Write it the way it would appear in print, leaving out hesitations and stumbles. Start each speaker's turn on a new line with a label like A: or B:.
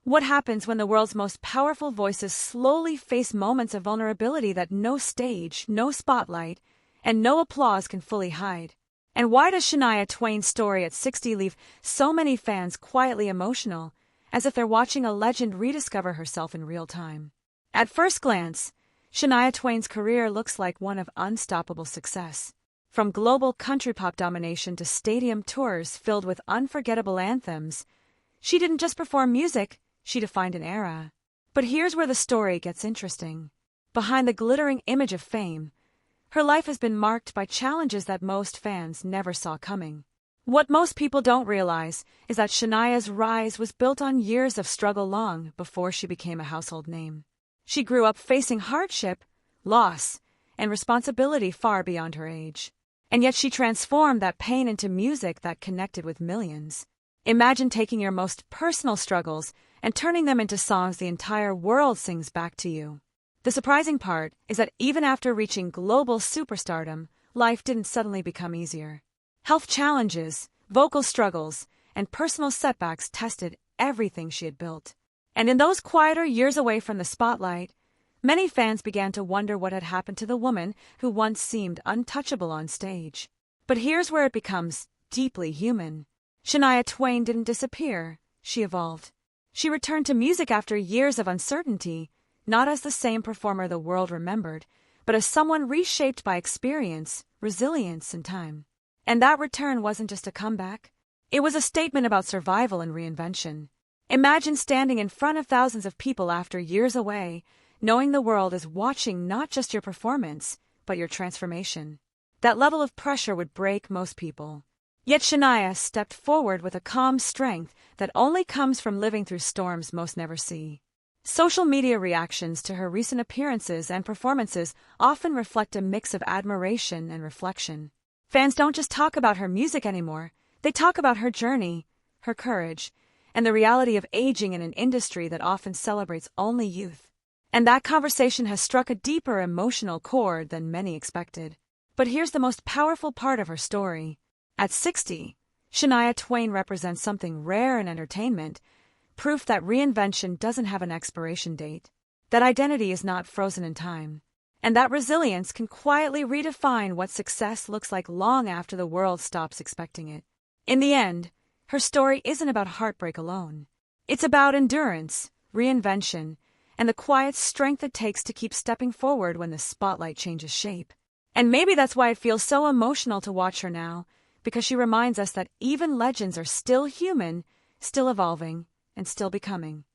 A: What happens when the world's most powerful voices slowly face moments of vulnerability that no stage, no spotlight, and no applause can fully hide? And why does Shania Twain's story at 60 leave so many fans quietly emotional, as if they're watching a legend rediscover herself in real time? At first glance, Shania Twain's career looks like one of unstoppable success. From global country pop domination to stadium tours filled with unforgettable anthems, she didn't just perform music, she defined an era. But here's where the story gets interesting. Behind the glittering image of fame, her life has been marked by challenges that most fans never saw coming. What most people don't realize is that Shania's rise was built on years of struggle long before she became a household name. She grew up facing hardship, loss, and responsibility far beyond her age. And yet she transformed that pain into music that connected with millions. Imagine taking your most personal struggles and turning them into songs the entire world sings back to you. The surprising part is that even after reaching global superstardom, life didn't suddenly become easier. Health challenges, vocal struggles, and personal setbacks tested everything she had built. And in those quieter years away from the spotlight, many fans began to wonder what had happened to the woman who once seemed untouchable on stage. But here's where it becomes deeply human. Shania Twain didn't disappear, she evolved. She returned to music after years of uncertainty, not as the same performer the world remembered, but as someone reshaped by experience, resilience, and time. And that return wasn't just a comeback. It was a statement about survival and reinvention. Imagine standing in front of thousands of people after years away, knowing the world is watching not just your performance, but your transformation. That level of pressure would break most people. Yet Shania stepped forward with a calm strength that only comes from living through storms most never see. Social media reactions to her recent appearances and performances often reflect a mix of admiration and reflection. Fans don't just talk about her music anymore, they talk about her journey, her courage, and the reality of aging in an industry that often celebrates only youth. And that conversation has struck a deeper emotional chord than many expected. But here's the most powerful part of her story. At 60, Shania Twain represents something rare in entertainment, proof that reinvention doesn't have an expiration date, that identity is not frozen in time, and that resilience can quietly redefine what success looks like long after the world stops expecting it. In the end, her story isn't about heartbreak alone. It's about endurance, reinvention, and the quiet strength it takes to keep stepping forward when the spotlight changes shape. And maybe that's why it feels so emotional to watch her now, because she reminds us that even legends are still human, still evolving, and still becoming.